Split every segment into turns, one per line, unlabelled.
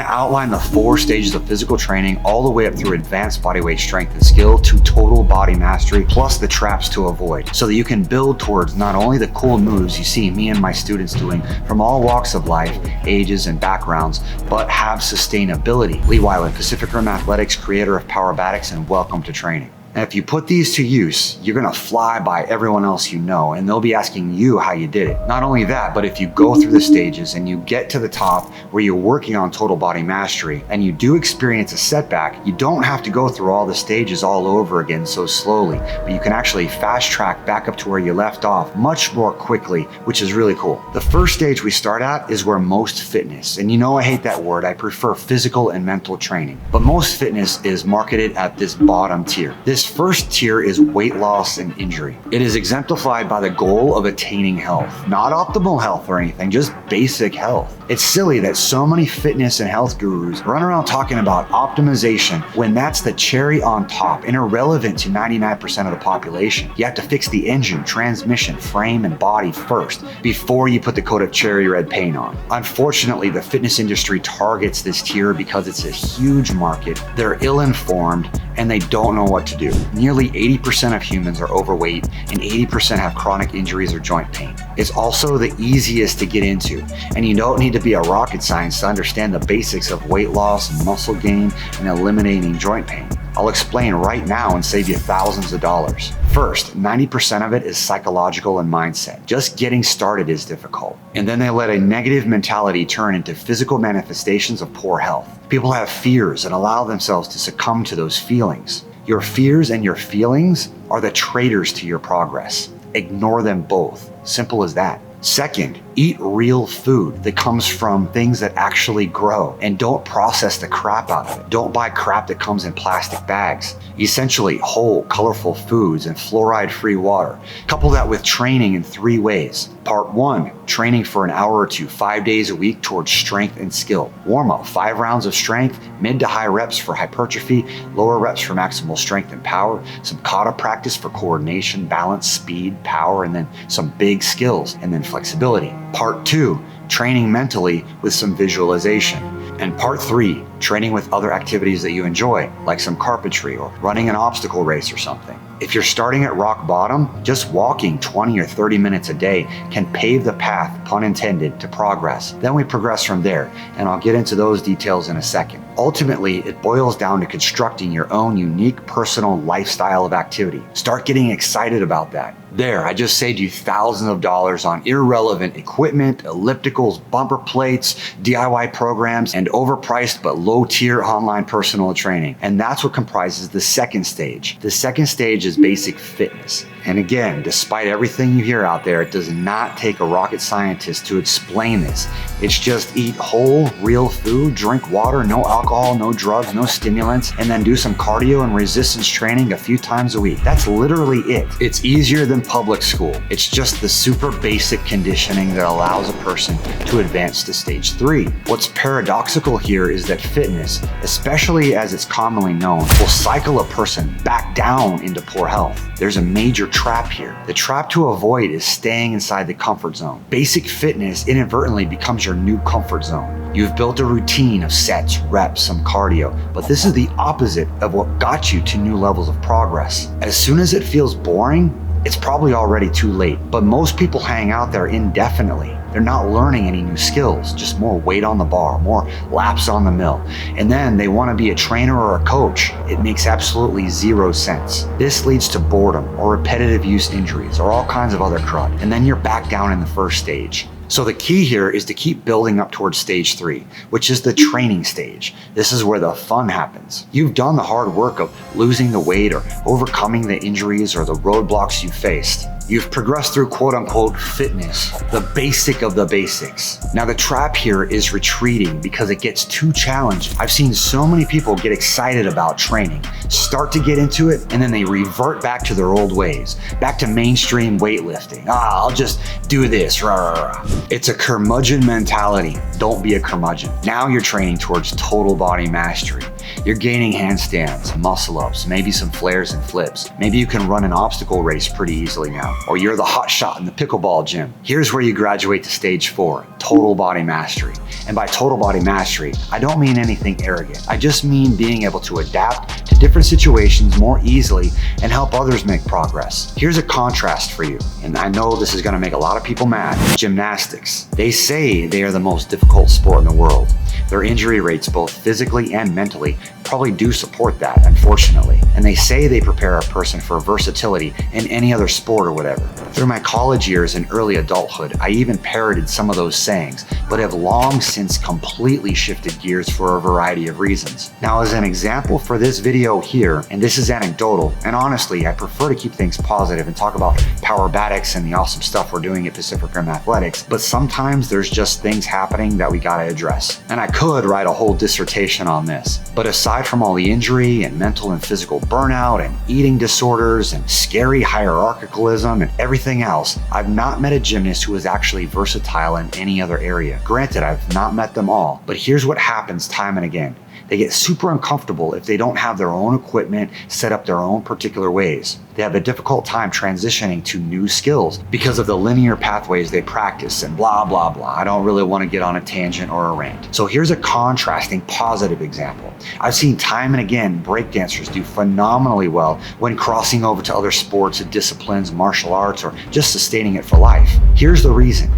outline the 4 stages of physical training all the way up through advanced bodyweight strength and skill to total body mastery, plus the traps to avoid, so that you can build towards not only the cool moves you see me and my students doing from all walks of life, ages, and backgrounds, but have sustainability. Lee Weiland, Pacific Rim Athletics, creator of Powerbatics, and welcome to training. And if you put these to use, you're gonna fly by everyone else you know, and they'll be asking you how you did it. Not only that, but if you go through the stages and you get to the top where you're working on total body mastery and you do experience a setback, you don't have to go through all the stages all over again so slowly, but you can actually fast track back up to where you left off much more quickly, which is really cool. The first stage we start at is where most fitness, and you know I hate that word, I prefer physical and mental training, but most fitness is marketed at this bottom tier. This first tier is weight loss and injury. It is exemplified by the goal of attaining health, not optimal health or anything, just basic health. It's silly that so many fitness and health gurus run around talking about optimization when that's the cherry on top and irrelevant to 99% of the population. You have to fix the engine, transmission, frame, and body first before you put the coat of cherry red paint on. Unfortunately, the fitness industry targets this tier because it's a huge market. They're ill-informed and they don't know what to do. Nearly 80% of humans are overweight and 80% have chronic injuries or joint pain. It's also the easiest to get into, and you don't need to be a rocket scientist to understand the basics of weight loss, muscle gain, and eliminating joint pain. I'll explain right now and save you thousands of dollars. First, 90% of it is psychological and mindset. Just getting started is difficult. And then they let a negative mentality turn into physical manifestations of poor health. People have fears and allow themselves to succumb to those feelings. Your fears and your feelings are the traitors to your progress. Ignore them both. Simple as that. Second, eat real food that comes from things that actually grow, and don't process the crap out of it. Don't buy crap that comes in plastic bags. Essentially whole, colorful foods and fluoride-free water. Couple that with training in 3 ways. Part 1, training for an hour or 2, 5 days a week towards strength and skill. Warm up, 5 rounds of strength, mid to high reps for hypertrophy, lower reps for maximal strength and power, some kata practice for coordination, balance, speed, power, and then some big skills, and then flexibility. Part 2, training mentally with some visualization. And part 3, training with other activities that you enjoy, like some carpentry or running an obstacle race or something. If you're starting at rock bottom, just walking 20 or 30 minutes a day can pave the path, pun intended, to progress. Then we progress from there, and I'll get into those details in a second. Ultimately, it boils down to constructing your own unique personal lifestyle of activity. Start getting excited about that. There, I just saved you thousands of dollars on irrelevant equipment, ellipticals, bumper plates, DIY programs, and overpriced but low-tier online personal training. And that's what comprises the second stage. The second stage is basic fitness. And again, despite everything you hear out there, it does not take a rocket scientist to explain this. It's just eat whole, real food, drink water, no alcohol, no drugs, no stimulants, and then do some cardio and resistance training a few times a week. That's literally it. It's easier than public school. It's just the super basic conditioning that allows a person to advance to stage 3. What's paradoxical here is that fitness, especially as it's commonly known, will cycle a person back down into poor health. There's a major trap here. The trap to avoid is staying inside the comfort zone. Basic fitness inadvertently becomes your new comfort zone. You've built a routine of sets, reps, some cardio, but this is the opposite of what got you to new levels of progress. As soon as it feels boring, it's probably already too late, but most people hang out there indefinitely. They're not learning any new skills, just more weight on the bar, more laps on the mill. And then they want to be a trainer or a coach. It makes absolutely zero sense. This leads to boredom or repetitive use injuries or all kinds of other crud. And then you're back down in the first stage. So the key here is to keep building up towards stage 3, which is the training stage. This is where the fun happens. You've done the hard work of losing the weight or overcoming the injuries or the roadblocks you faced. You've progressed through quote unquote fitness, the basic of the basics. Now the trap here is retreating because it gets too challenging. I've seen so many people get excited about training, start to get into it, and then they revert back to their old ways, back to mainstream weightlifting. I'll just do this, rah, rah, rah. It's a curmudgeon mentality. Don't be a curmudgeon. Now you're training towards total body mastery. You're gaining handstands, muscle ups, maybe some flares and flips. Maybe you can run an obstacle race pretty easily now. or you're the hot shot in the pickleball gym. Here's where you graduate to stage 4, total body mastery. And by total body mastery, I don't mean anything arrogant. I just mean being able to adapt to different situations more easily and help others make progress. Here's a contrast for you, and I know this is gonna make a lot of people mad. Gymnastics. They say they are the most difficult sport in the world. Their injury rates, both physically and mentally, probably do support that, unfortunately. And they say they prepare a person for versatility in any other sport or whatever. Through my college years and early adulthood, I even parroted some of those sayings, but have long since completely shifted gears for a variety of reasons. Now, as an example for this video here, and this is anecdotal, and honestly, I prefer to keep things positive and talk about Powerbatics and the awesome stuff we're doing at Pacific Rim Athletics, but sometimes there's just things happening that we gotta address. And I could write a whole dissertation on this, but aside from all the injury and mental and physical burnout and eating disorders and scary hierarchicalism and everything else, I've not met a gymnast who is actually versatile in any other area. Granted, I've not met them all, but here's what happens time and again. They get super uncomfortable if they don't have their own equipment set up their own particular ways. They have a difficult time transitioning to new skills because of the linear pathways they practice and blah, blah, blah. I don't really want to get on a tangent or a rant. So here's a contrasting positive example. I've seen time and again breakdancers do phenomenally well when crossing over to other sports, disciplines, martial arts, or just sustaining it for life. Here's the reason.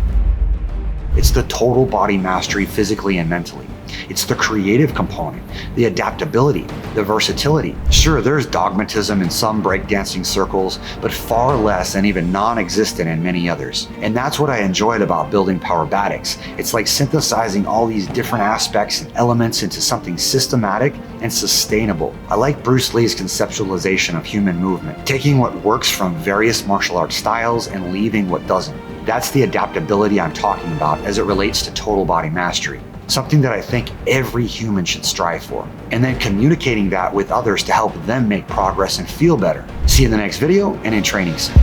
It's the total body mastery physically and mentally. It's the creative component, the adaptability, the versatility. Sure, there's dogmatism in some breakdancing circles, but far less and even non-existent in many others. And that's what I enjoyed about building Powerbatics. It's like synthesizing all these different aspects and elements into something systematic and sustainable. I like Bruce Lee's conceptualization of human movement, taking what works from various martial arts styles and leaving what doesn't. That's the adaptability I'm talking about as it relates to total body mastery. Something that I think every human should strive for. And then communicating that with others to help them make progress and feel better. See you in the next video and in training soon.